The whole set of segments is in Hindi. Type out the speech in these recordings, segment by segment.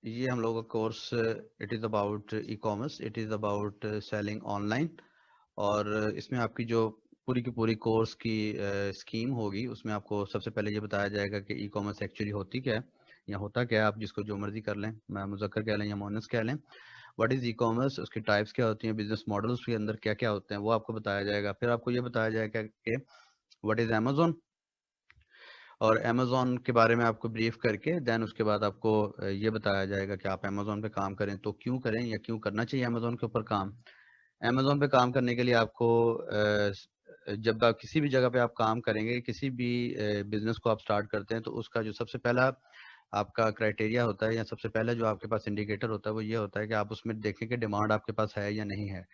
ये हम लोगों का course it is about e commerce, it is about selling online. और इसमें आपकी जो पूरी की पूरी कोर्स की स्कीम होगी, उसमें आपको सबसे पहले ये बताया जाएगा कि ई कॉमर्स एक्चुअली होती क्या है या होता क्या है। आप जिसको जो मर्जी कर लें, मैं मुज़क्कर कह लें या मोनस कह लें। व्हाट इज़ ई कॉमर्स, उसकी टाइप्स क्या होती हैं, बिजनेस मॉडल्स के अंदर क्या क्या होते हैं, वो आपको बताया जाएगा। फिर आपको ये बताया जाएगा कि व्हाट इज़ अमेज़ॉन, और अमेज़ॉन के बारे में आपको ब्रीफ करके देन उसके बाद आपको ये बताया जाएगा कि आप अमेज़ॉन पे काम करें तो क्यों करें या क्यों करना चाहिए अमेज़ॉन के ऊपर काम। अमेज़ॉन पे काम करने के लिए आपको जब आप किसी भी जगह पे आप काम करेंगे, किसी भी बिजनेस को आप स्टार्ट करते हैं, तो उसका जो सबसे पहला आपका क्राइटेरिया होता है या सबसे पहला जो आपके पास इंडिकेटर होता है वो ये होता है कि आप उसमें देखें कि डिमांड आपके पास है या नहीं है।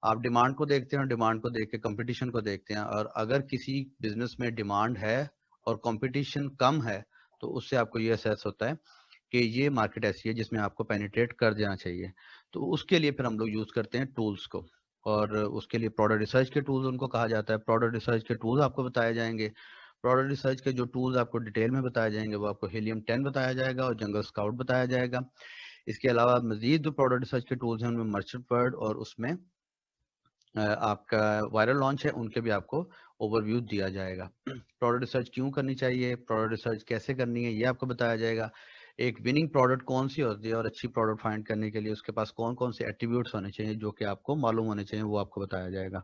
आप डिमांड को देखते हैं और डिमांड को देख के कंपटीशन को देखते हैं, और अगर किसी बिजनेस में डिमांड है और कंपटीशन कम है, तो उससे आपको ये असेस होता है कि ये मार्केट ऐसी है जिसमें आपको पेनिट्रेट कर देना चाहिए। तो उसके लिए फिर हम लोग यूज़ करते हैं टूल्स को, और उसके लिए प्रोडक्ट रिसर्च के टूल्स उनको कहा जाता है। प्रोडक्ट रिसर्च के टूल्स आपको बताए जाएंगे। प्रोडक्ट रिसर्च के जो टूल्स आपको डिटेल में बताए जाएंगे वो आपको हीलियम 10 बताया जाएगा और जंगल स्काउट बताया जाएगा। इसके अलावा मजीद जो प्रोडक्ट रिसर्च के टूल्स हैं उनमें मर्चेंट वर्ड और उसमें आपका वायरल लॉन्च है, उनके भी आपको ओवरव्यू दिया जाएगा। प्रोडक्ट रिसर्च क्यों करनी चाहिए, प्रोडक्ट रिसर्च कैसे करनी है, ये आपको बताया जाएगा। एक विनिंग प्रोडक्ट कौन सी होती है और अच्छी प्रोडक्ट फाइंड करने के लिए उसके पास कौन कौन से एट्रीब्यूट्स होने चाहिए जो कि आपको मालूम होने चाहिए, वो आपको बताया जाएगा।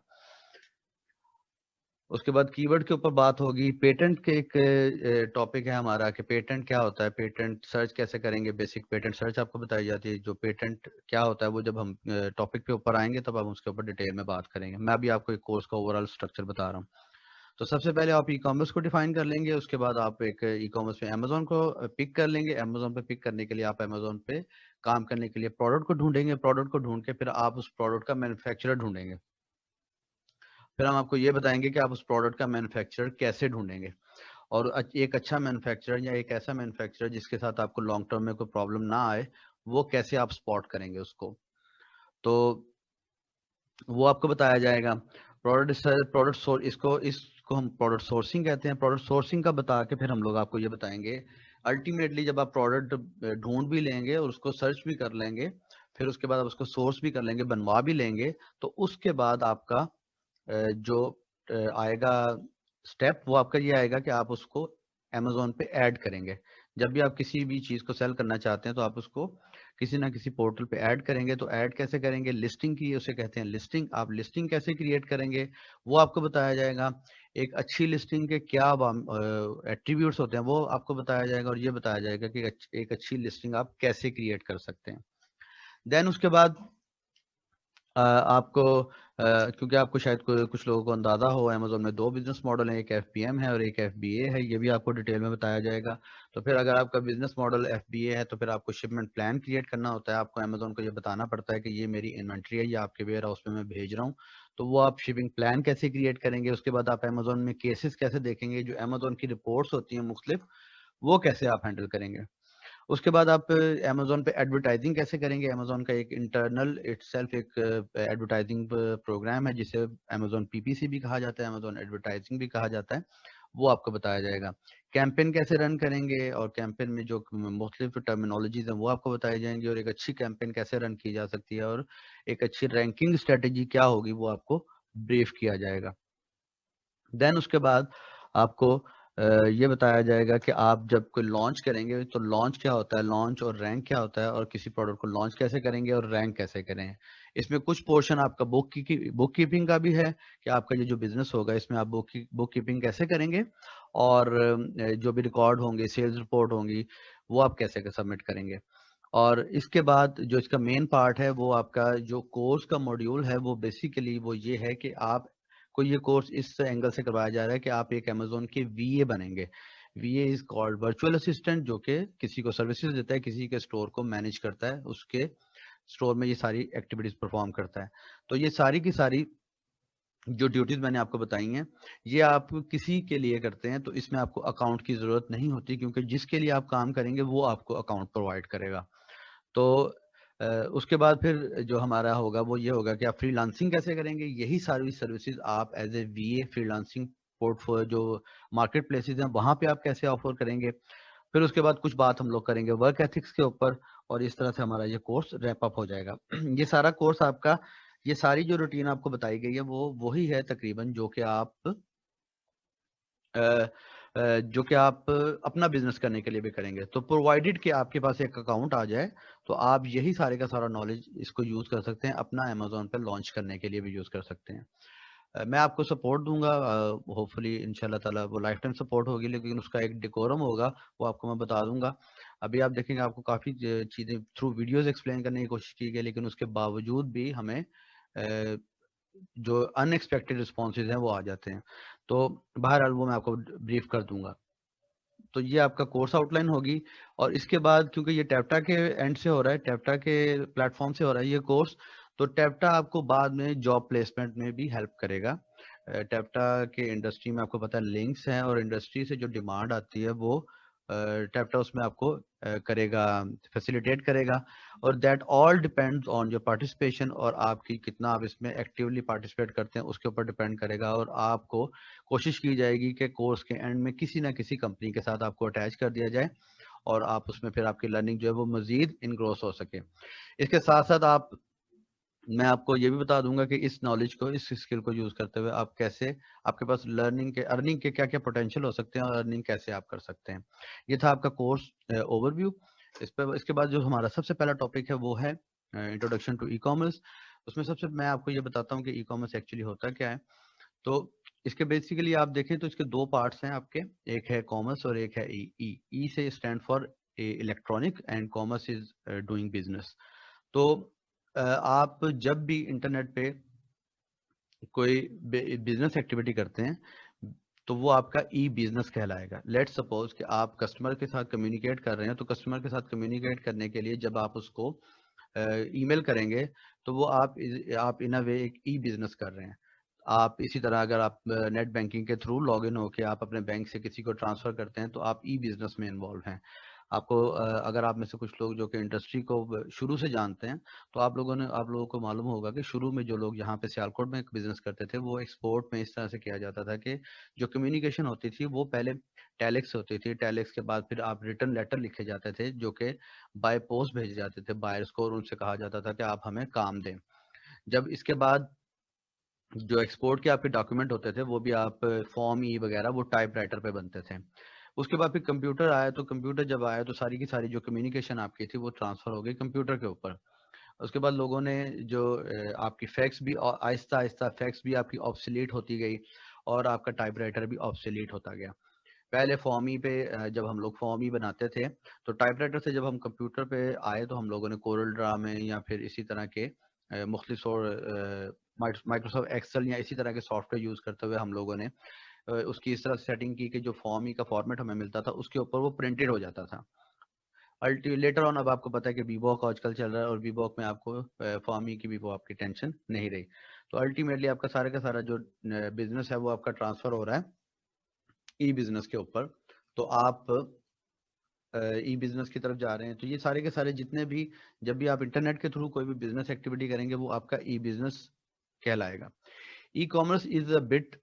उसके बाद कीवर्ड के ऊपर बात होगी। पेटेंट के एक टॉपिक है हमारा कि पेटेंट क्या होता है, पेटेंट सर्च कैसे करेंगे। बेसिक पेटेंट सर्च आपको बताई जाती है। जो पेटेंट क्या होता है वो जब हम टॉपिक पे ऊपर आएंगे तब हम उसके ऊपर डिटेल में बात करेंगे। मैं अभी आपको एक कोर्स का ओवरऑल स्ट्रक्चर बता रहा हूँ। तो सबसे पहले आप ई कॉमर्स को डिफाइन कर लेंगे, उसके बाद आप एक ई कॉमर्स पे अमेजोन को पिक कर लेंगे। अमेजोन पे पिक करने के लिए आप अमेजोन पे काम करने के लिए प्रोडक्ट को ढूंढेंगे। प्रोडक्ट को ढूंढ के फिर आप उस प्रोडक्ट का मैन्युफैक्चरर ढूंढेंगे। फिर हम आपको ये बताएंगे कि आप उस प्रोडक्ट का मैन्युफैक्चरर कैसे ढूंढेंगे, और एक अच्छा मैन्युफैक्चरर या एक ऐसा मैन्युफैक्चरर जिसके साथ आपको लॉन्ग टर्म में कोई प्रॉब्लम ना आए, वो कैसे आप स्पॉट करेंगे उसको, तो वो आपको बताया जाएगा। इसको हम प्रोडक्ट सोर्सिंग कहते हैं। प्रोडक्ट सोर्सिंग का बता के फिर हम लोग आपको ये बताएंगे। अल्टीमेटली जब आप प्रोडक्ट ढूंढ भी लेंगे और उसको सर्च भी कर लेंगे, फिर उसके बाद आप उसको सोर्स भी कर लेंगे, बनवा भी लेंगे, तो उसके बाद आपका जो आएगा स्टेप, वो आपका ये आएगा कि आप उसको अमेजोन पे ऐड करेंगे। जब भी आप किसी भी चीज़ को सेल करना चाहते हैं तो आप उसको किसी ना किसी पोर्टल पे ऐड करेंगे। तो ऐड कैसे करेंगे, लिस्टिंग की उसे कहते हैं लिस्टिंग। आप लिस्टिंग कैसे क्रिएट करेंगे वो आपको बताया जाएगा। एक अच्छी लिस्टिंग के क्या एट्रीब्यूट्स होते हैं वो आपको बताया जाएगा, और ये बताया जाएगा कि एक अच्छी लिस्टिंग आप कैसे क्रिएट कर सकते हैं। देन उसके बाद आपको क्योंकि आपको शायद कुछ लोगों को अंदाजा हो, अमेजोन में दो बिजनेस मॉडल हैं, एक एफपीएम है और एक एफबीए है। ये भी आपको डिटेल में बताया जाएगा। तो फिर अगर आपका बिजनेस मॉडल एफबीए है तो फिर आपको शिपमेंट प्लान क्रिएट करना होता है। आपको अमेजोन को ये बताना पड़ता है कि ये मेरी इन्वेंट्री है, ये आपके वेयर हाउस में मैं भेज रहा हूँ। तो वो आप शिपिंग प्लान कैसे क्रिएट करेंगे। उसके बाद आप अमेजोन में केसेस कैसे देखेंगे, जो अमेजोन की रिपोर्ट्स होती हैं मुख्तलिफ, वो कैसे आप हैंडल करेंगे। उसके बाद आप अमेजोन पे एडवर्टाइजिंग कैसे करेंगे। अमेजोन का एक इंटरनल इटसेल्फ एक एडवर्टाइजिंग प्रोग्राम है जिसे अमेजोन पीपीसी भी कहा जाता है, अमेजोन एडवर्टाइजिंग भी कहा जाता है। वो आपको बताया जाएगा। कैंपेन कैसे रन करेंगे और कैंपेन में जो मुख्तलिफ टर्मिनोलॉजीज हैं वो आपको बताई जाएंगी, और एक अच्छी कैंपेन कैसे रन की जा सकती है, और एक अच्छी रैंकिंग स्ट्रेटेजी क्या होगी वो आपको ब्रीफ किया जाएगा। देन उसके बाद आपको ये बताया जाएगा कि आप जब कोई लॉन्च करेंगे तो लॉन्च क्या होता है, लॉन्च और रैंक क्या होता है, और किसी प्रोडक्ट को लॉन्च कैसे करेंगे और रैंक कैसे करें। इसमें कुछ पोर्शन आपका बुक कीपिंग का भी है कि आपका ये जो बिजनेस होगा इसमें आप बुक कीपिंग कैसे करेंगे, और जो भी रिकॉर्ड होंगे, सेल्स रिपोर्ट होंगी, वो आप कैसे सबमिट करेंगे। और इसके बाद जो इसका मेन पार्ट है वो आपका जो कोर्स का मॉड्यूल है वो बेसिकली वो ये है कि आप को ये कोर्स इस एंगल से करवाया जा रहा है कि आप एक अमेजोन के वीए बनेंगे। वीए इज कॉल्ड वर्चुअल असिस्टेंट, जो कि किसी को सर्विसेज देता है, किसी के स्टोर को मैनेज करता है, उसके स्टोर में ये सारी एक्टिविटीज परफॉर्म करता है। तो ये सारी की सारी जो ड्यूटीज मैंने आपको बताई हैं ये आप किसी के लिए करते हैं, तो इसमें आपको अकाउंट की जरूरत नहीं होती, क्योंकि जिसके लिए आप काम करेंगे वो आपको अकाउंट प्रोवाइड करेगा। तो उसके बाद फिर जो हमारा होगा वो ये होगा कि आप फ्रीलांसिंग कैसे करेंगे। यही सारी सर्विसेज आप as a VA freelancing portfolio जो मार्केट प्लेसेस हैं वहाँ पे आप कैसे ऑफर करेंगे। फिर उसके बाद कुछ बात हम लोग करेंगे वर्क एथिक्स के ऊपर। और इस तरह से हमारा ये कोर्स रैप अप हो जाएगा। ये सारा कोर्स आपका, ये सारी जो रूटीन आपको बताई गई है वो वही है तकरीबन जो कि आप जो कि आप अपना बिजनेस करने के लिए भी करेंगे। तो प्रोवाइडेड कि आपके पास एक अकाउंट आ जाए तो आप यही सारे का सारा नॉलेज इसको यूज कर सकते हैं, अपना अमेजोन पे लॉन्च करने के लिए भी यूज कर सकते हैं। मैं आपको सपोर्ट दूंगा, होपफुली इंशाल्लाह ताला वो लाइफ टाइम सपोर्ट होगी, लेकिन उसका एक डेकोरम होगा, वो आपको मैं बता दूंगा। अभी आप देखेंगे आपको काफ़ी चीज़ें थ्रू वीडियोस एक्सप्लेन करने की कोशिश की गई, लेकिन उसके बावजूद भी हमें जो अनएक्सपेक्टेड रिस्पॉन्सेज हैं वो आ जाते हैं। तो बहरहाल वो मैं आपको ब्रीफ कर दूंगा। तो ये आपका कोर्स आउटलाइन होगी, और इसके बाद क्योंकि ये टैप्टा के एंड से हो रहा है, टैप्टा के प्लेटफॉर्म से हो रहा है ये कोर्स, तो टैप्टा आपको बाद में जॉब प्लेसमेंट में भी हेल्प करेगा। टैप्टा के इंडस्ट्री में आपको पता है लिंक्स हैं, और इंडस्ट्री से जो डिमांड आती है वो टैप्टा उसमें आपको करेगा, फैसिलिटेट करेगा। और that all depends on your participation, और आपकी कितना आप इसमें एक्टिवली पार्टिसिपेट करते हैं उसके ऊपर डिपेंड करेगा। और आपको कोशिश की जाएगी कि कोर्स के एंड में किसी ना किसी कंपनी के साथ आपको अटैच कर दिया जाए, और आप उसमें फिर आपकी लर्निंग जो है वो मजीद इनग्रोस हो सके। इसके साथ साथ मैं आपको ये भी बता दूंगा कि इस नॉलेज को, इस स्किल को यूज करते हुए आप कैसे, आपके पास लर्निंग के, अर्निंग के क्या क्या पोटेंशियल हो सकते हैं, और अर्निंग कैसे आप कर सकते हैं। ये था आपका कोर्स ओवरव्यू। इसके बाद जो हमारा सबसे पहला टॉपिक है वो है इंट्रोडक्शन टू ई कॉमर्स। उसमें सबसे मैं आपको ये बताता हूँ कि ई कॉमर्स एक्चुअली होता क्या है। तो इसके बेसिकली आप देखें तो इसके दो पार्ट्स हैं आपके, एक है कॉमर्स और एक है ई। ई से stand for electronic, and commerce is doing business. तो आप जब भी इंटरनेट पे कोई बिजनेस एक्टिविटी करते हैं तो वो आपका ई बिजनेस कहलाएगा। लेट्स सपोज कि आप कस्टमर के साथ कम्युनिकेट कर रहे हैं, तो कस्टमर के साथ कम्युनिकेट करने के लिए जब आप उसको ईमेल करेंगे तो वो आप इन अ वे एक ई बिजनेस कर रहे हैं। आप इसी तरह अगर आप नेट बैंकिंग के थ्रू लॉग इन होकर आप अपने बैंक से किसी को ट्रांसफर करते हैं तो आप ई बिजनेस में इन्वॉल्व हैं। आपको अगर आप में से कुछ लोग जो कि इंडस्ट्री को शुरू से जानते हैं, तो आप लोगों को मालूम होगा कि शुरू में जो लोग यहाँ पे सियालकोट में एक बिजनेस करते थे वो एक्सपोर्ट में इस तरह से किया जाता था कि जो कम्युनिकेशन होती थी वो पहले टेलेक्स होती थी, टेलेक्स के बाद फिर आप रिटर्न लेटर लिखे जाते थे जो कि बाय पोस्ट भेजे जाते थे बायर्स को, और उनसे कहा जाता था कि आप हमें काम दें। जब इसके बाद जो एक्सपोर्ट के आपके डॉक्यूमेंट होते थे वो भी आप फॉर्म ई वगैरह वो टाइपराइटर पे बनते थे। उसके बाद फिर कंप्यूटर आया, तो कंप्यूटर जब आया तो सारी की सारी जो कम्युनिकेशन आपकी थी वो ट्रांसफर हो गई कंप्यूटर के ऊपर। उसके बाद लोगों ने जो आपकी फैक्स भी आहिस्ता आहिस्ता फैक्स भी आपकी ऑब्सोलीट होती गई, और आपका टाइपराइटर भी ऑब्सोलीट होता गया। पहले फॉर्म ई पे जब हम लोग फॉर्म ई बनाते थे, तो टाइपराइटर से जब हम कंप्यूटर पे आए तो हम लोगों ने कोरल ड्रा में या फिर इसी तरह के मुख्तलिफ और माइक्रोसॉफ्ट एक्सेल या इसी तरह के सॉफ्टवेयर यूज करते हुए हम लोगों ने उसकी इस तरह सेटिंग की कि जो फॉर्म ई का फॉर्मेट हमें मिलता था उसके ऊपर वो प्रिंटेड हो जाता था। लेटर ऑन अब आपको पता है कि बीबॉक आजकल चल रहा है, और बीबॉक में आपको फॉर्म ई की भी वो आपकी टेंशन नहीं रही। तो अल्टीमेटली आपका सारे का सारा जो बिजनेस है वो आपका ट्रांसफर हो रहा है ई बिजनेस के ऊपर। तो आप ई बिजनेस की तरफ जा रहे हैं, तो ये सारे के सारे जितने भी, जब भी आप इंटरनेट के थ्रू कोई भी बिजनेस एक्टिविटी करेंगे वो आपका ई बिजनेस कहलाएगा। E commerce is a bit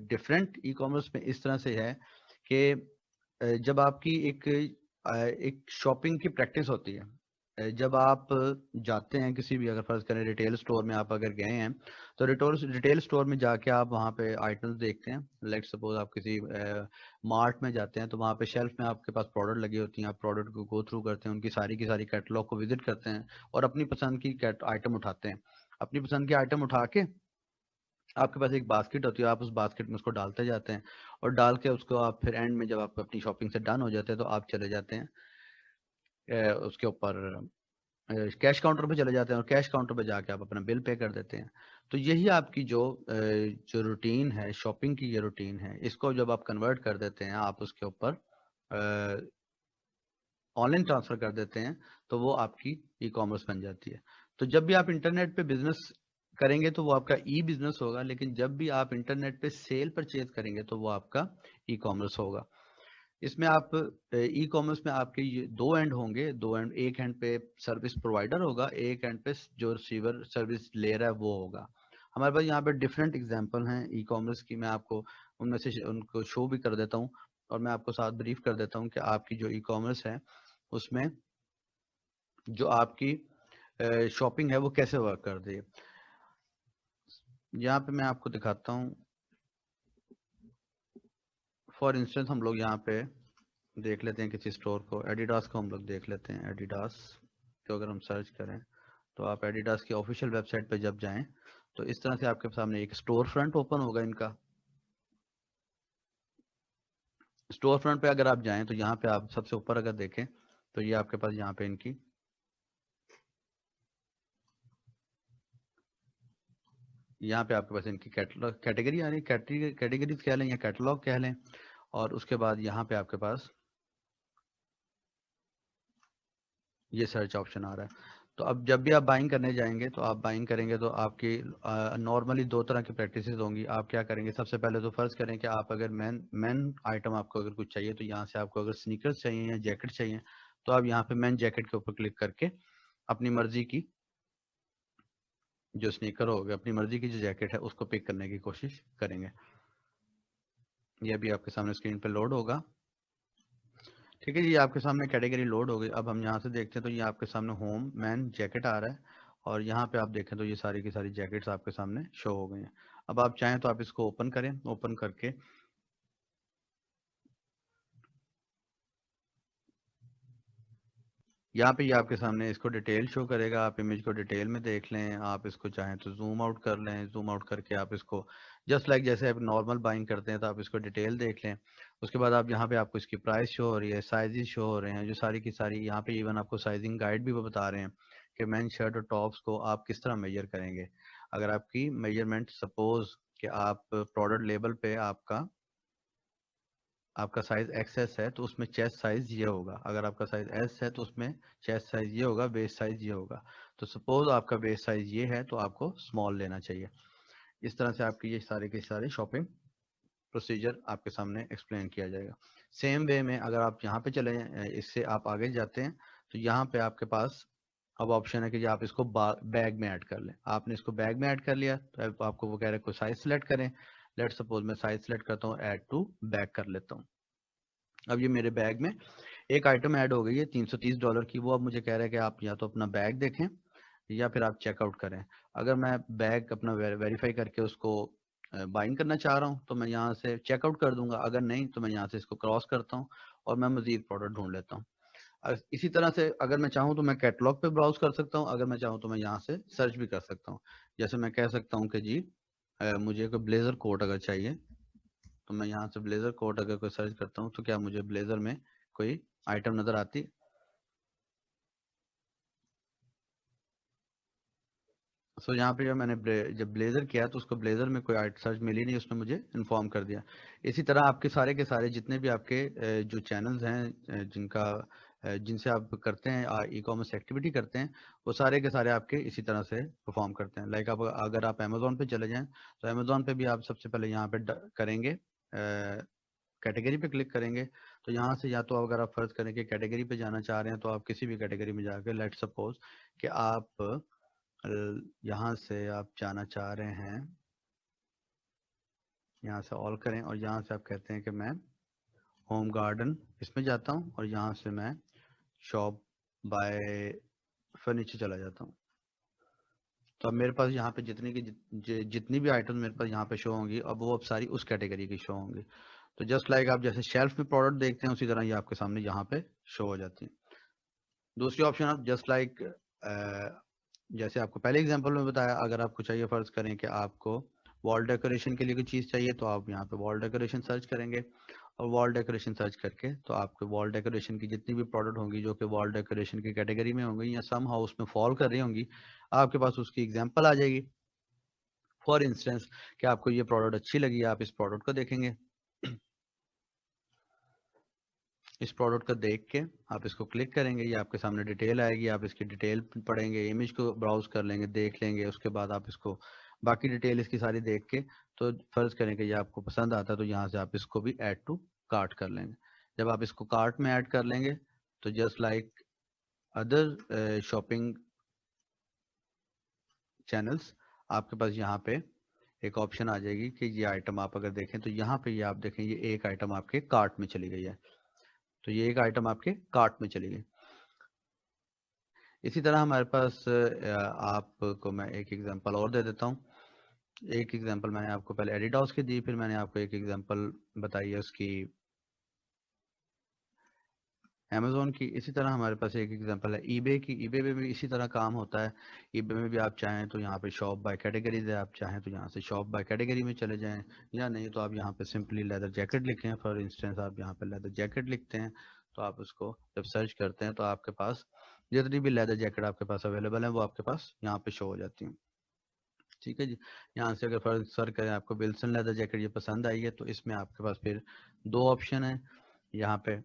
different. E commerce में इस तरह से है कि जब आपकी एक शॉपिंग की प्रैक्टिस होती है, जब आप जाते हैं किसी भी, अगर फर्ज करें रिटेल स्टोर में आप अगर गए हैं, तो रिटेल स्टोर में जाके आप वहाँ पे आइटम्स देखते हैं। लेट्स सपोज आप किसी मार्ट में जाते हैं तो वहाँ पे शेल्फ में आपके पास प्रोडक्ट लगी होती हैं, आप प्रोडक्ट को गो थ्रू करते हैं, उनकी सारी की सारी कैटलॉग को विजिट करते हैं, और अपनी पसंद की आइटम उठाते हैं। अपनी पसंद की आइटम उठा के आपके पास एक बास्केट होती है, आप उस बास्केट में उसको डालते जाते हैं, और डाल के उसको आप फिर एंड में जब आप अपनी शॉपिंग से डन हो जाते हैं तो आप चले जाते हैं उसके ऊपर कैश काउंटर पे चले जाते हैं, और कैश काउंटर पे जाके आप अपना बिल पे कर देते हैं। तो यही आपकी जो रूटीन है, शॉपिंग की ये रूटीन है, इसको जब आप कन्वर्ट कर देते हैं, आप उसके ऊपर ऑनलाइन ट्रांसफर कर देते हैं, तो वो आपकी ई कॉमर्स बन जाती है। तो जब भी आप इंटरनेट पे बिजनेस करेंगे तो वो आपका ई बिजनेस होगा, लेकिन जब भी आप इंटरनेट पे सेल परचेज करेंगे तो वो आपका ई कॉमर्स होगा। इसमें आप ई कॉमर्स में आपके ये दो एंड होंगे, दो एंड, एक एंड पे सर्विस प्रोवाइडर होगा, एक एंड पे जो रिसीवर सर्विस ले रहा है वो होगा। हमारे पास यहाँ पे डिफरेंट एग्जांपल हैं ई कॉमर्स की, मैं आपको उनमें से उनको शो भी कर देता हूँ, और मैं आपको साथ ब्रीफ कर देता हूँ कि आपकी जो ई कॉमर्स है उसमें जो आपकी शॉपिंग है वो कैसे वर्क करती है। यहाँ पे मैं आपको दिखाता हूँ। फॉर इंस्टेंस हम लोग यहाँ पे देख लेते हैं किसी स्टोर को, एडिडास को हम लोग देख लेते हैं। एडिडास तो अगर हम सर्च करें तो आप एडिडास की ऑफिशियल वेबसाइट पे जब जाएं तो इस तरह से आपके सामने एक स्टोर फ्रंट ओपन होगा इनका। स्टोर फ्रंट पे अगर आप जाएं तो यहाँ पे आप सबसे ऊपर अगर देखें तो ये आपके पास यहाँ पे इनकी यहाँ पे आपके पास इनकी कैटेगरी आ रही है, कैटेगरीज कह लें या कैटलॉग कह लें। और उसके बाद यहाँ पे आपके पास ये सर्च ऑप्शन आ रहा है। तो अब जब भी आप बाइंग करने जाएंगे तो आप बाइंग करेंगे तो आपकी नॉर्मली दो तरह की प्रैक्टिसेस होंगी। आप क्या करेंगे, सबसे पहले तो फर्ज करें कि आप अगर मैन आइटम आपको अगर कुछ चाहिए तो यहाँ से आपको अगर स्नीकर्स चाहिए या जैकेट चाहिए तो आप यहाँ पे मैन जैकेट के ऊपर क्लिक करके अपनी मर्जी की जो स्नीकर होगा, अपनी मर्जी की जो जैकेट है उसको पिक करने की कोशिश करेंगे। ये अभी आपके सामने स्क्रीन पे लोड होगा। ठीक है, ये आपके सामने कैटेगरी लोड हो गई। अब हम यहाँ से देखते हैं तो ये आपके सामने होम मैन जैकेट आ रहा है और यहाँ पे आप देखें तो ये सारी की सारी जैकेट्स आपके सामने शो हो गई हैं। अब आप चाहें तो आप इसको ओपन करें, ओपन करके यहाँ पे ये आपके सामने इसको डिटेल शो करेगा। आप इमेज को डिटेल में देख लें, आप इसको चाहें तो जूम आउट कर लें। जूम आउट करके आप इसको जस्ट लाइक जैसे आप नॉर्मल बाइंग करते हैं तो आप इसको डिटेल देख लें। उसके बाद आप यहाँ पे आपको इसकी प्राइस शो हो रही है, साइजेस शो हो रहे हैं, जो सारी की सारी यहाँ पे इवन आपको साइजिंग गाइड भी वो बता रहे हैं कि मेन शर्ट और टॉप्स को आप किस तरह मेजर करेंगे। अगर आपकी मेजरमेंट सपोज कि आप प्रोडक्ट लेबल पे आपका साइज एक्सएस है तो उसमें चेस्ट साइज ये होगा। अगर आपका साइज एस है तो उसमें चेस्ट साइज ये होगा, वेस्ट साइज ये होगा। तो सपोज आपका वेस्ट साइज ये है तो आपको स्मॉल लेना चाहिए। इस तरह से आपकी ये सारे के सारे शॉपिंग प्रोसीजर आपके सामने एक्सप्लेन किया जाएगा। सेम वे में अगर आप यहाँ पे चले इससे आप आगे जाते हैं तो यहाँ पे आपके पास अब ऑप्शन है कि आप इसको बैग में ऐड कर लें। आपने इसको बैग में ऐड कर लिया तो अब आपको वो कह रहे हैं कोई साइज सेलेक्ट करें। लेट सपोज मैं साइज सेलेक्ट करता हूँ, ऐड टू बैग कर लेता हूँ। अब ये मेरे बैग में एक आइटम ऐड हो गई है $330 की। वो अब मुझे कह रहा है कि आप या तो अपना बैग देखें या फिर आप चेकआउट करें। अगर मैं बैग अपना वेरीफाई करके उसको बाइंग करना चाह रहा हूँ तो मैं यहाँ से चेकआउट कर दूंगा, अगर नहीं तो मैं यहाँ से इसको क्रॉस करता हूँ और मैं मजीद प्रोडक्ट ढूंढ लेता हूँ। इसी तरह से अगर मैं चाहूँ तो मैं कैटलॉग पे ब्राउज कर सकता हूँ, अगर मैं चाहूँ तो मैं यहाँ से सर्च भी कर सकता हूँ। जैसे मैं कह सकता हूँ कि जी मुझे कोई ब्लेजर कोट अगर चाहिए तो मैं यहाँ से ब्लेजर कोट अगर कोई सर्च करता हूँ तो क्या मुझे ब्लेजर में कोई आइटम नजर आती। सो यहाँ पे जब मैंने जब ब्लेजर किया तो उसको ब्लेजर में कोई सर्च मिली नहीं, उसने मुझे इन्फॉर्म कर दिया। इसी तरह आपके सारे के सारे जितने भी आपके जो चैनल्स हैं जिनसे आप करते हैं ई कॉमर्स एक्टिविटी करते हैं वो सारे के सारे आपके इसी तरह से परफॉर्म करते हैं। लाइक आप अगर आप अमेजोन पे चले जाएं तो अमेजोन पे भी आप सबसे पहले यहाँ पे करेंगे कैटेगरी पे क्लिक करेंगे। तो यहाँ से या तो अगर आप फर्ज करें कि कैटेगरी पे जाना चाह रहे हैं तो आप किसी भी कैटेगरी में जाकर लेट सपोज कि आप यहाँ से आप जाना चाह रहे हैं, यहाँ से ऑल करें और यहाँ से आप कहते हैं कि मैं होम गार्डन इसमें जाता हूँ और यहाँ से मैं शॉप बाय फर्नीचर चला जाता हूँ। तो अब मेरे पास यहाँ पे जितनी की जितनी भी आइटम मेरे पास यहाँ पे शो होंगी अब वो अब सारी उस कैटेगरी की शो होंगी। तो जस्ट लाइक आप जैसे शेल्फ में प्रोडक्ट देखते हैं उसी तरह ये आपके सामने यहाँ पे शो हो जाती है। दूसरी ऑप्शन आप जस्ट लाइक जैसे आपको पहले एग्जांपल में बताया, अगर आपको चाहिए फर्ज करें कि आपको वॉल डेकोरेशन के लिए कोई चीज़ चाहिए तो आप यहाँ पे वॉल डेकोरेशन सर्च करेंगे और वॉल डेकोरेशन सर्च करके तो आपके वॉल डेकोरेशन की जितनी भी प्रोडक्ट होंगी जो कि वॉल डेकोरेशन की कैटेगरी में होंगी या सम हाउस में फॉल कर रही होंगी आपके पास उसकी एग्जांपल आ जाएगी। फॉर इंस्टेंस कि आपको ये प्रोडक्ट अच्छी लगी, आप इस प्रोडक्ट को देखेंगे। इस प्रोडक्ट को देख के आप इसको क्लिक करेंगे, ये आपके सामने डिटेल आएगी, आप इसकी डिटेल पढ़ेंगे, इमेज को ब्राउज कर लेंगे, देख लेंगे। उसके बाद आप इसको बाकी डिटेल इसकी सारी देख के तो फर्ज करें कि ये आपको पसंद आता है तो यहाँ से आप इसको भी ऐड टू कार्ट कर लेंगे। जब आप इसको कार्ट में ऐड कर लेंगे तो just like other shopping channels आपके पास यहाँ पे एक ऑप्शन आ जाएगी कि ये आइटम आप अगर देखें तो यहाँ पे ये आप देखें ये एक आइटम आपके कार्ट में चली गई है। तो ये एक आइटम आपके कार्ट में चली गई। इसी तरह हमारे पास आपको मैं एक एग्जांपल और दे देता हूँ। एक एग्जांपल मैंने आपको पहले एडिडास की दी, फिर मैंने आपको एक एग्जांपल बताई है उसकी अमेज़ोन की। इसी तरह हमारे पास एक एग्जांपल है ईबे की। ईबे में भी इसी तरह काम होता है। ईबे में भी आप चाहें तो यहाँ पे शॉप बाय कैटेगरीज है, आप चाहें तो यहाँ से शॉप बाय कैटेगरी में चले जाएं, या नहीं तो आप यहाँ पे सिंपली लेदर जैकेट लिखें। फॉर इंस्टेंस आप यहाँ पे लेदर जैकेट लिखते हैं, तो आप उसको जब सर्च करते हैं तो आपके पास जितनी भी लेदर जैकेट आपके पास अवेलेबल है वो आपके पास यहाँ पे शो हो जाती हैं। ठीक है जी। यहाँ से अगर फर्ज सर्च करें आपको विल्सन लेदर जैकेट ये पसंद आई है, तो इसमें आपके पास फिर दो ऑप्शन है यहाँ पे।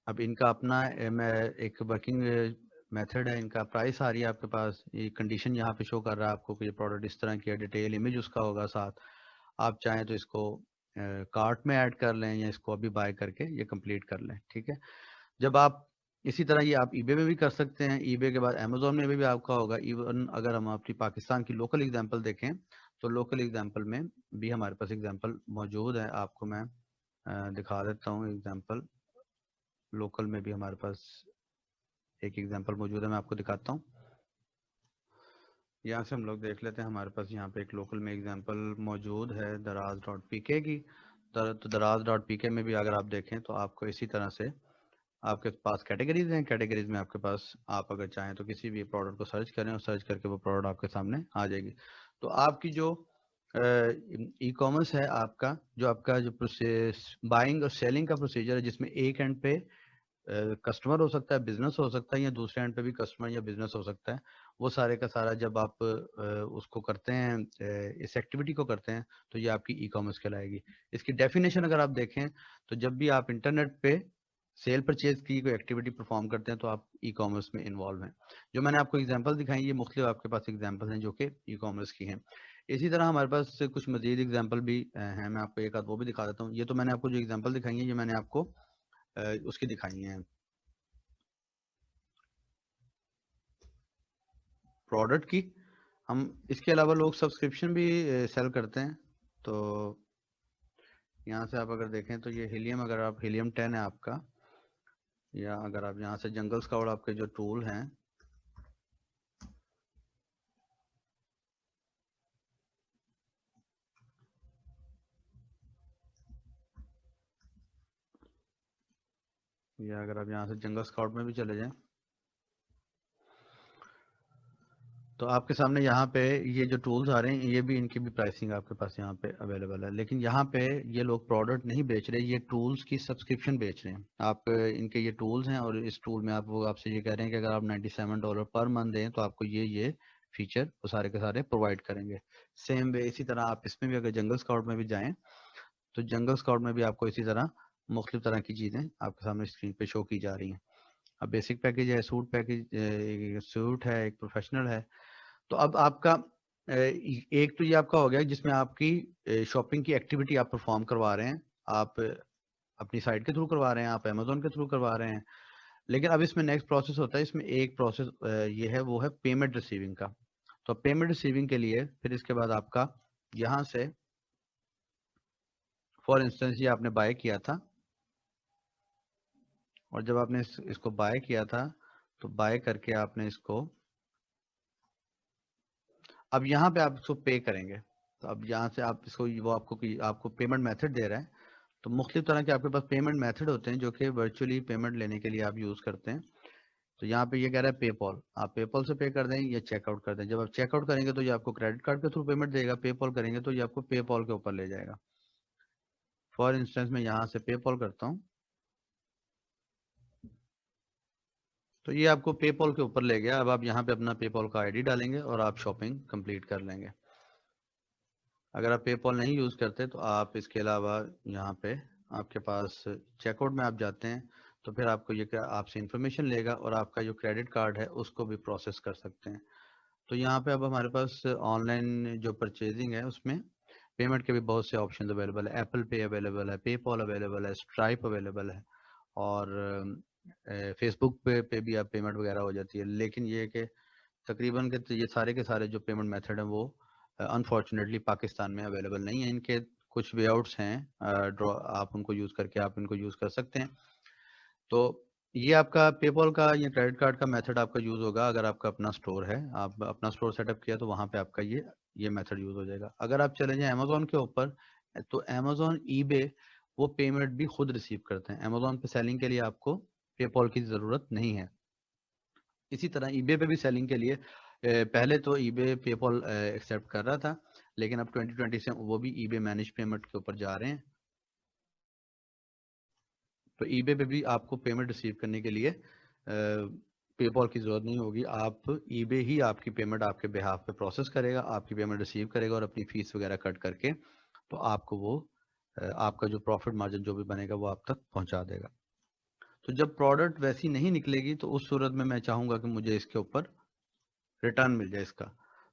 अब इनका अपना मैं एक वर्किंग मेथड है, इनका प्राइस आ रही है आपके पास, ये कंडीशन यहाँ पे शो कर रहा है आपको कि ये प्रोडक्ट इस तरह की है, डिटेल इमेज उसका होगा साथ। आप चाहें तो इसको कार्ट में ऐड कर लें या इसको अभी बाय करके ये कंप्लीट कर लें। ठीक है। जब आप इसी तरह ये आप ईबे में भी कर सकते हैं, ईबे के बाद अमेजोन में भी आपका होगा। इवन अगर हम अपनी पाकिस्तान की लोकल एग्जांपल देखें तो लोकल एग्जांपल में भी हमारे पास एग्जांपल मौजूद है। आपको मैं दिखा देता हूँ एग्जांपल। लोकल में भी हमारे पास एक एग्जांपल मौजूद है, मैं आपको दिखाता हूँ। यहाँ से हम लोग देख लेते हैं, हमारे पास यहाँ पे एक लोकल में एग्जांपल मौजूद है दराज.pk की। तो दराज.pk में भी अगर आप देखें तो आपको इसी तरह से आपके पास कैटेगरीज हैं। कैटेगरीज में आपके पास आप अगर चाहें तो किसी भी प्रोडक्ट को सर्च करें और सर्च करके वो प्रोडक्ट आपके सामने आ जाएगी। तो आपकी जो ई कॉमर्स है आपका, जो आपका जो प्रोसेस बाइंग और सेलिंग का प्रोसीजर है, जिसमें एक एंड पे कस्टमर हो सकता है, बिजनेस हो सकता है, या दूसरे एंड पे भी कस्टमर या बिजनेस हो सकता है, वो सारे का सारा जब आप उसको करते हैं, इस एक्टिविटी को करते हैं, तो ये आपकी ई कॉमर्स कहलाएगी। इसकी डेफिनेशन अगर आप देखें तो जब भी आप इंटरनेट पे सेल परचेज की कोई एक्टिविटी परफॉर्म करते हैं तो आप ई कॉमर्स में इन्वॉल्व हैं। जो मैंने आपको एग्जांपल दिखाई, ये मुख्तलिफ आपके पास एग्जांपल हैं जो कि ई कॉमर्स की हैं। इसी तरह हमारे पास कुछ मजीद एग्जांपल भी हैं, मैं आपको एक आध वो भी दिखा देता हूँ। ये तो मैंने आपको जो एग्जांपल दिखाई है ये मैंने आपको उसकी दिखाई हैं प्रोडक्ट की। हम इसके अलावा लोग सब्सक्रिप्शन भी सेल करते हैं। तो यहाँ से आप अगर देखें तो ये हीलियम, अगर आप हीलियम 10 है आपका, या अगर आप यहाँ से जंगल स्काउट आपके जो टूल हैं, या अगर आप यहाँ से जंगल स्काउट में भी चले जाएं तो आपके सामने यहाँ पे ये जो टूल्स आ रहे हैं, ये भी इनकी भी प्राइसिंग आपके पास यहाँ पे अवेलेबल है। लेकिन यहाँ पे ये लोग प्रोडक्ट नहीं बेच रहे, ये टूल्स की सब्सक्रिप्शन बेच रहे हैं। आप इनके ये टूल्स हैं और इस टूल में आप वो आपसे ये कह रहे हैं कि अगर आप $97 पर मंथ दें तो आपको ये फीचर वो सारे के सारे प्रोवाइड करेंगे। सेम वे इसी तरह आप इसमें भी अगर जंगल स्काउट में भी जाएँ तो जंगल स्काउट में भी आपको इसी तरह मुख्तलिफ तरह की चीज़ें आपके सामने स्क्रीन पे शो की जा रही हैं। अब बेसिक पैकेज है, सूट पैकेज, सूट है, एक प्रोफेशनल है। तो अब आपका एक तो ये आपका हो गया जिसमें आपकी शॉपिंग की एक्टिविटी आप परफॉर्म करवा रहे हैं, आप अपनी साइट के थ्रू करवा रहे हैं, आप अमेजोन के थ्रू करवा रहे हैं। लेकिन अब इसमें नेक्स्ट प्रोसेस होता है, इसमें एक प्रोसेस ये है, वो है पेमेंट रिसीविंग का। तो पेमेंट रिसीविंग के लिए फिर इसके बाद आपका यहाँ से फॉर इंस्टेंस ये आपने बाय किया था, और जब आपने इसको बाय किया था तो बाय करके आपने इसको, अब यहाँ पे आप इसको पे करेंगे। तो अब यहाँ से आप इसको वो आपको पेमेंट मेथड दे रहा है। तो मुख्तलिफ तरह के आपके पास पेमेंट मेथड होते हैं जो कि वर्चुअली पेमेंट लेने के लिए आप यूज़ करते हैं। तो यहाँ पे ये कह रहा है पेपॉल, आप पेपॉल से पे कर दें या चेकआउट कर दें। जब आप चेकआउट करेंगे तो ये आपको क्रेडिट कार्ड के थ्रू पेमेंट देगा, पेपॉल करेंगे तो ये आपको पेपॉल के ऊपर ले जाएगा। फॉर इंस्टेंस मैं यहाँ से पेपॉल करता हूँ तो ये आपको पेपॉल के ऊपर ले गया। अब आप यहाँ पे अपना पेपॉल का आईडी डालेंगे और आप शॉपिंग कंप्लीट कर लेंगे। अगर आप पेपॉल नहीं यूज़ करते तो आप इसके अलावा यहाँ पे आपके पास चेकआउट में आप जाते हैं तो फिर आपको ये क्या आपसे इंफॉर्मेशन लेगा और आपका जो क्रेडिट कार्ड है उसको भी प्रोसेस कर सकते हैं। तो यहाँ पे अब हमारे पास ऑनलाइन जो परचेजिंग है उसमें पेमेंट के भी बहुत से ऑप्शन अवेलेबल है। एप्पल पे अवेलेबल है, पेपॉल अवेलेबल है, स्ट्राइप अवेलेबल है, और फेसबुक पे भी आप पेमेंट वगैरह हो जाती है। लेकिन ये है कि तकरीबन के ये सारे के सारे जो पेमेंट मेथड हैं वो अनफॉर्चुनेटली पाकिस्तान में अवेलेबल नहीं है। इनके कुछ वे आउट्स हैं, ड्रॉ आप उनको यूज़ करके आप इनको यूज़ कर सकते हैं। तो ये आपका पेपॉल का या क्रेडिट कार्ड का मेथड आपका यूज होगा अगर आपका अपना स्टोर है, आप अपना स्टोर सेटअप किया तो वहां पे आपका ये मेथड यूज हो जाएगा। अगर आप चले जाएं अमेजोन के ऊपर, तो अमेजोन ईबे वो पेमेंट भी खुद रिसीव करते हैं। अमेजोन पे सेलिंग के लिए आपको पेपॉल की जरूरत नहीं है। इसी तरह ईबे पे भी सेलिंग के लिए पहले तो ईबे पेपॉल एक्सेप्ट कर रहा था, लेकिन अब 2020 से वो भी ईबे मैनेज पेमेंट के ऊपर जा रहे हैं। तो ईबे पे भी आपको पेमेंट रिसीव करने के लिए पेपॉल की जरूरत नहीं होगी। आप ईबे ही आपकी पेमेंट आपके बिहाफ पे प्रोसेस करेगा, आपकी पेमेंट रिसीव करेगा और अपनी फीस वगैरह कट करके तो आपको वो आपका जो प्रॉफिट मार्जिन जो भी बनेगा वो आप तक पहुंचा देगा। तो जब प्रोडक्ट वैसी नहीं निकलेगी तो उस सूरत में मैं चाहूंगा कि मुझे इसके ऊपर रिटर्न मिल जाए इसका।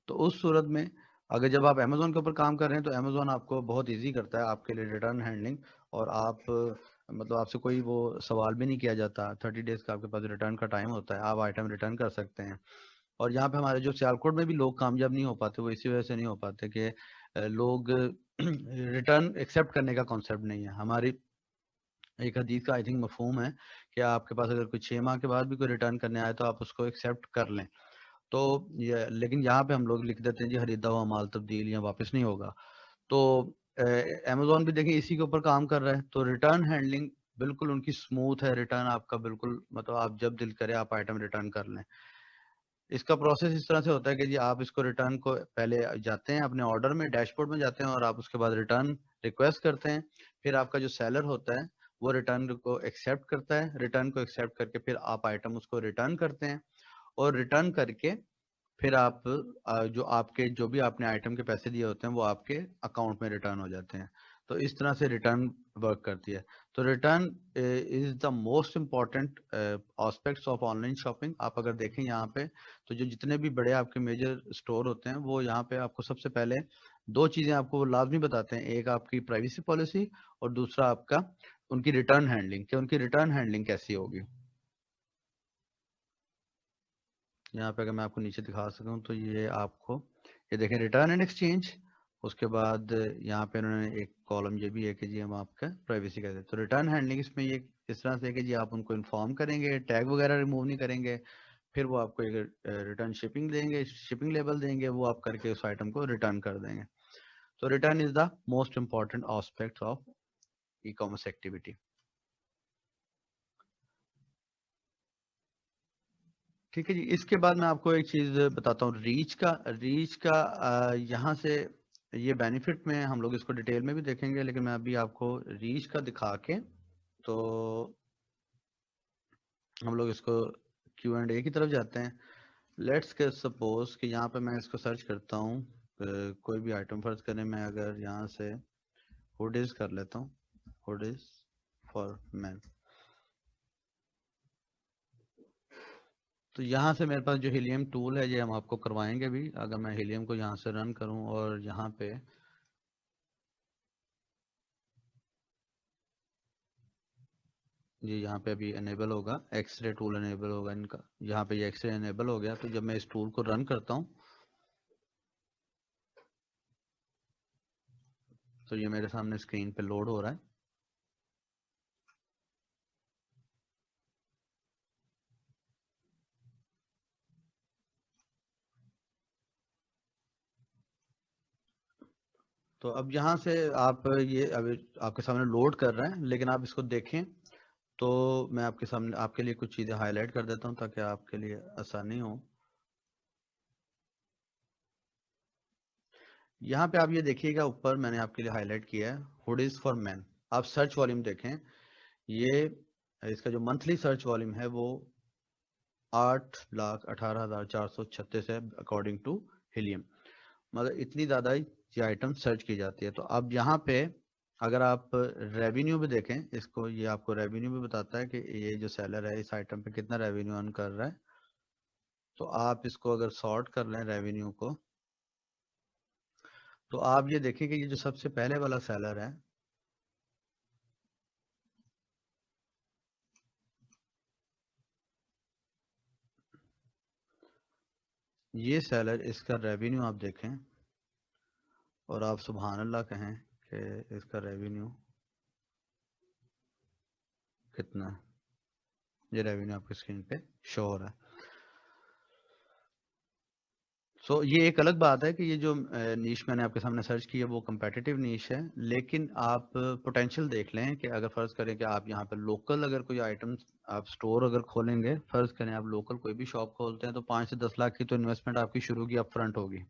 तो उस सूरत में अगर जब आप अमेजोन के ऊपर काम कर रहे हैं तो अमेजोन आपको बहुत इजी करता है आपके लिए रिटर्न हैंडलिंग। और आप मतलब आपसे कोई वो सवाल भी नहीं किया जाता, 30 डेज का आपके पास रिटर्न का टाइम होता है, आप आइटम रिटर्न कर सकते हैं। और यहाँ पे हमारे जो सियालकोट में भी लोग कामयाब नहीं हो पाते वो इसी वजह से नहीं हो पाते कि लोग रिटर्न एक्सेप्ट करने का कॉन्सेप्ट नहीं है। हमारी एक हदीस का आई थिंक मफहूम है कि आपके पास अगर कोई 6 माह के बाद भी कोई रिटर्न करने आए तो आप उसको एक्सेप्ट कर लें। तो ये लेकिन यहाँ पे हम लोग लिख देते हैं जी खरीदा हुआ माल तब्दील या वापस नहीं होगा। तो अमेजोन भी देखिए इसी के ऊपर काम कर रहा है, तो रिटर्न हैंडलिंग बिल्कुल उनकी स्मूथ है। रिटर्न आपका बिल्कुल मतलब आप जब दिल करे आप आइटम रिटर्न कर लें। इसका प्रोसेस इस तरह से होता है कि जी आप इसको रिटर्न को पहले जाते हैं अपने ऑर्डर में डैशबोर्ड में जाते हैं और आप उसके बाद रिटर्न रिक्वेस्ट करते हैं। फिर आपका जो सेलर होता है वो रिटर्न को एक्सेप्ट करता है, रिटर्न को एक्सेप्ट करके फिर आप आइटम उसको रिटर्न करते हैं। और रिटर्न करके फिर आप जो आपके जो भी आपने आइटम के पैसे दिए होते हैं वो आपके अकाउंट में रिटर्न हो जाते हैं। तो इस तरह से रिटर्न वर्क करती है। तो return is the most important aspects of online shopping. आप अगर देखें यहाँ पे तो जो जितने भी बड़े आपके मेजर स्टोर होते हैं वो यहाँ पे आपको सबसे पहले दो चीजें आपको वो लाजमी बताते हैं, एक आपकी प्राइवेसी पॉलिसी और दूसरा आपका उनकी रिटर्न हैंडलिंग, कि उनकी रिटर्न हैंडलिंग कैसी होगी। यहाँ पे अगर मैं आपको नीचे दिखा सकूं तो ये आपको ये देखें रिटर्न एंड एक्सचेंज। उसके बाद यहाँ पे उन्होंने एक कॉलम ये भी है कि जी हम आपका प्राइवेसी कहते हैं। तो रिटर्न हैंडलिंग इसमें ये इस तरह से है कि जी आप उनको इन्फॉर्म करेंगे, टैग वगैरह रिमूव नहीं करेंगे, फिर वो आपको एक रिटर्न शिपिंग देंगे, शिपिंग लेबल देंगे, वो आप करके उस आइटम को रिटर्न कर देंगे। तो return is the most important aspect of e commerce activity. ठीक है जी। इसके बाद मैं आपको एक चीज बताता हूँ रीच का यहाँ से ये बेनिफिट में हम लोग इसको डिटेल में भी देखेंगे, लेकिन मैं अभी आपको रीच का दिखा के तो हम लोग इसको Q&A की तरफ जाते हैं। लेट्स के सपोज कि यहाँ पे मैं इसको सर्च करता हूँ कोई भी आइटम फर्ज करें, मैं अगर यहाँ से हुडीज कर लेता हूँ, हुडीज फॉर मैन। तो यहाँ से मेरे पास जो हीलियम टूल है ये हम आपको करवाएंगे भी। अगर मैं हीलियम को यहाँ से रन करूँ और यहाँ पे जी यहाँ पे अभी एनेबल होगा, एक्सरे टूल एनेबल होगा इनका। यहाँ पे ये एक्सरे एनेबल हो गया। तो जब मैं इस टूल को रन करता हूँ तो ये मेरे सामने स्क्रीन पे लोड हो रहा है। तो अब यहाँ से आप ये अभी आपके सामने लोड कर रहे हैं, लेकिन आप इसको देखें तो मैं आपके सामने आपके लिए कुछ चीज़ें हाईलाइट कर देता हूँ ताकि आपके लिए आसानी हो। यहाँ पे आप ये देखिएगा ऊपर मैंने आपके लिए हाईलाइट किया है हुडीज फॉर मैन। आप सर्च वॉल्यूम देखें, ये इसका जो मंथली सर्च वॉल्यूम है वो 8,18,436 है अकॉर्डिंग टू हिलियम। मतलब इतनी ज़्यादा ये आइटम सर्च की जाती है। तो अब यहाँ पे अगर आप रेवेन्यू भी देखें इसको, ये आपको रेवेन्यू भी बताता है कि ये जो सेलर है इस आइटम पे कितना रेवेन्यू अर्न कर रहा है। तो आप इसको अगर सॉर्ट कर लें रेवेन्यू को तो आप ये देखें कि ये जो सबसे पहले वाला सेलर है ये सेलर, इसका रेवेन्यू आप देखें और आप सुभान अल्लाह कहें कि इसका रेवेन्यू कितना है। ये रेवेन्यू आपकी स्क्रीन पे शो हो रहा है। सो ये एक अलग बात है कि ये जो नीश मैंने आपके सामने सर्च की है वो competitive नीश है, लेकिन आप पोटेंशियल देख लें कि अगर फर्ज करें कि आप यहाँ पे लोकल अगर कोई आइटम आप स्टोर अगर खोलेंगे, फर्ज करें आप लोकल कोई भी शॉप खोलते हैं तो 5 से 10 लाख की तो इन्वेस्टमेंट आपकी शुरू की अप फ्रंट होगी।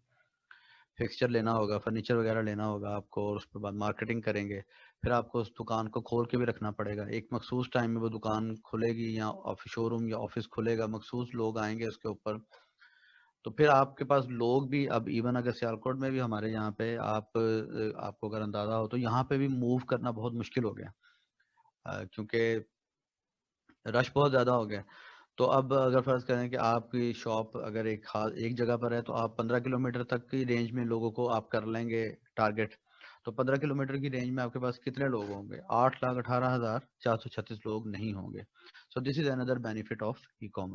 फिक्सचर लेना होगा, फर्नीचर वगैरह लेना होगा आपको, और उसके बाद मार्केटिंग करेंगे, फिर आपको उस दुकान को खोल के भी रखना पड़ेगा। एक मखसूस टाइम में वो दुकान खुलेगी या ऑफिस शोरूम या ऑफिस खुलेगा, मखसूस लोग आएंगे उसके ऊपर। तो फिर आपके पास लोग भी, अब इवन अगर सियालकोट में भी हमारे यहाँ पे आपको अगर अंदाजा हो तो यहाँ पे भी मूव करना बहुत मुश्किल हो गया, क्योंकि रश बहुत ज़्यादा हो गया। तो अब अगर फर्ज करें कि आपकी शॉप अगर एक खास एक जगह पर है तो आप 15 किलोमीटर तक की रेंज में लोगों को आप कर लेंगे टारगेट। तो 15 किलोमीटर की रेंज में आपके पास कितने लोग होंगे? 8,18,436 लोग नहीं होंगे। So this is another benefit of e commerce.